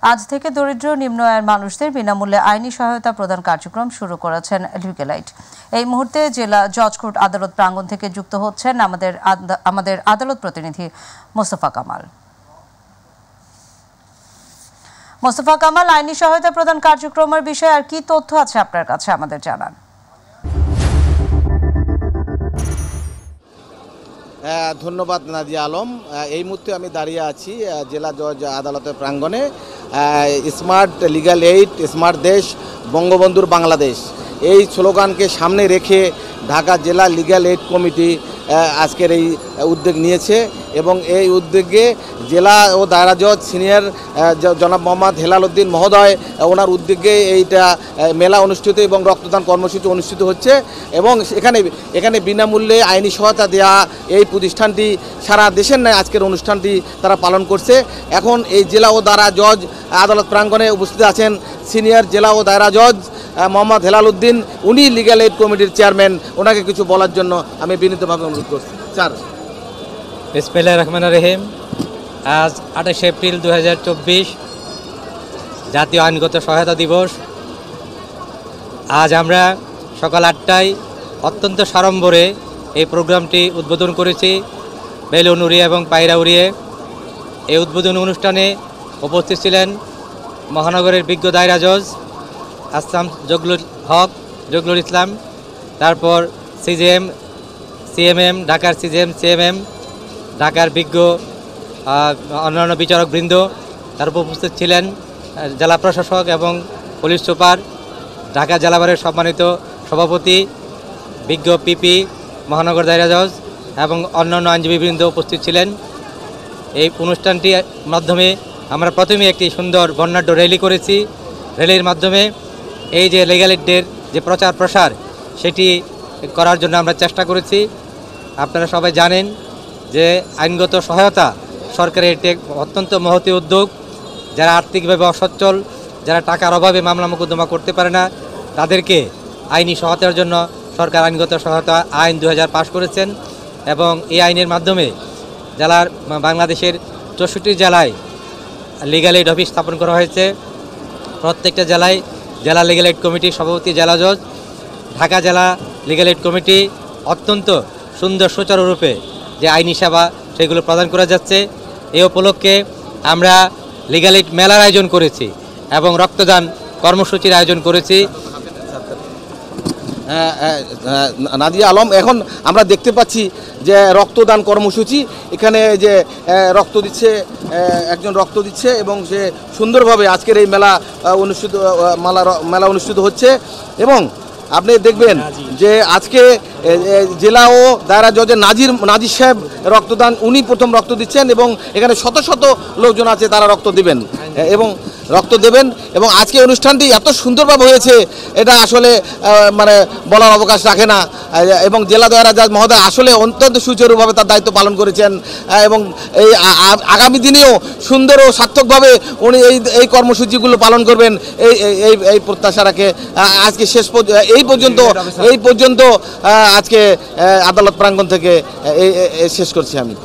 আজ থেকে দরিদ্র নিম্ন আয়ের মানুষদের বিনামূল্যে আইনি সহায়তা প্রদান কার্যক্রম শুরু করেছেন লিগ্যাল এইড। এই মুহূর্তে জেলা জজ কোর্ট আদালত প্রাঙ্গণ থেকে যুক্ত হচ্ছেন আমাদের আদালত প্রতিনিধি মোস্তফা কামাল। মোস্তফা কামাল, আইনি সহায়তা প্রদান কার্যক্রমের বিষয়ে আর কি তথ্য আছে আপনার কাছে আমাদের জানান। ধন্যবাদ নাদিয়া আলম। এই মুহূর্তে আমি দাঁড়িয়ে আছি জেলা জজ আদালতের প্রাঙ্গণে। স্মার্ট লিগ্যাল এইড, স্মার্ট দেশ, বঙ্গবন্ধুর বাংলাদেশ, এই স্লোগানকে সামনে রেখে ঢাকা জেলা লিগ্যাল এইড কমিটি আজকের এই উদ্যোগ নিয়েছে এবং এই উদ্যোগে জেলা ও দায়রা জজ সিনিয়র জনাব মোহাম্মদ হেলাল উদ্দিন মহোদয় ওনার উদ্যোগে এইটা মেলা অনুষ্ঠিত এবং রক্তদান কর্মসূচি অনুষ্ঠিত হচ্ছে এবং এখানে বিনামূল্যে আইনি সহায়তা দেওয়া এই প্রতিষ্ঠানটি সারা দেশের ন্যায় আজকের অনুষ্ঠানটি তারা পালন করছে। এখন এই জেলা ও দায়রা জজ আদালত প্রাঙ্গণে উপস্থিত আছেন সিনিয়র জেলা ও দায়রা জজ মোহাম্মদ হেলাল উদ্দিন, উনি লিগ্যাল এইড কমিটির চেয়ারম্যান। ওনাকে কিছু বলার জন্য আমি বিনীতভাবে অনুরোধ করছি। স্যার। বিসমিল্লাহির রহমানির রহিম। আজ 28 এপ্রিল 2024 জাতীয় আইনগত সহায়তা দিবস। আজ আমরা সকাল 8টায় অত্যন্ত সাড়ম্বরে এই প্রোগ্রামটি উদ্বোধন করেছি বেলুন উড়িয়ে এবং পায়রা উড়িয়ে। এই উদ্বোধন অনুষ্ঠানে উপস্থিত ছিলেন মহানগরের বিজ্ঞ দায়রা জজ আসলাম জগলুল ইসলাম, তারপর সিএমএম ঢাকার সিএমএম, ঢাকার বিজ্ঞ অন্যান্য বিচারকবৃন্দ। তারপর উপস্থিত ছিলেন জেলা প্রশাসক এবং পুলিশ সুপার, ঢাকা জেলাবারের সম্মানিত সভাপতি, বিজ্ঞ পিপি, মহানগর দায়রা জজ এবং অন্যান্য আইনজীবীবৃন্দ উপস্থিত ছিলেন। এই অনুষ্ঠানটির মাধ্যমে আমরা প্রথমে একটি সুন্দর বর্ণাঢ্য র্যালি করেছি। র্যালির মাধ্যমে এই যে লিগ্যাল এইডের যে প্রচার প্রসার সেটি করার জন্য আমরা চেষ্টা করেছি। আপনারা সবাই জানেন যে আইনগত সহায়তা সরকারের একটি অত্যন্ত মহতী উদ্যোগ। যারা আর্থিকভাবে অসচ্ছল, যারা টাকার অভাবে মামলা মোকদ্দমা করতে পারে না, তাদেরকে আইনি সহায়তার জন্য সরকার আইনগত সহায়তা আইন 2000 পাশ করেছেন এবং এই আইনের মাধ্যমে জেলার বাংলাদেশের 64 জেলায় লিগ্যাল এইড অফিস স্থাপন করা হয়েছে। প্রত্যেকটা জেলায় জেলা লিগ্যাল এইড কমিটির সভাপতি জেলা জজ, ঢাকা জেলা লিগ্যাল এইড কমিটি অত্যন্ত সুন্দর সুচারুরূপে যে আইনি সেবা সেগুলো প্রদান করা যাচ্ছে। এই উপলক্ষে আমরা লিগ্যাল এইড মেলার আয়োজন করেছি এবং রক্তদান কর্মসূচির আয়োজন করেছি। নাদিয়া আলম, এখন আমরা দেখতে পাচ্ছি যে রক্তদান কর্মসূচি, এখানে যে রক্ত দিচ্ছে, একজন রক্ত দিচ্ছে এবং সে সুন্দরভাবে আজকের এই মেলা অনুষ্ঠিত হচ্ছে। এবং আপনি দেখবেন যে আজকে জেলা ও দায়রা জজের নাজির সাহেব রক্তদান, উনি প্রথম রক্ত দিচ্ছেন এবং এখানে শত শত লোকজন আছে তারা রক্ত দেবেন এবং আজকে অনুষ্ঠানটি এত সুন্দরভাবে হয়েছে এটা আসলে মানে বলার অবকাশ রাখে না। এবং জেলা দায়রা জজ মহোদয় আসলে অত্যন্ত সুচারুভাবে তার দায়িত্ব পালন করেছেন এবং এই আগামী দিনেও সুন্দর ও সার্থকভাবে উনি এই কর্মসূচিগুলো পালন করবেন এই প্রত্যাশা রাখে আজকে এই পর্যন্ত আজকে আদালত প্রাঙ্গণ থেকে শেষ করছি আমি।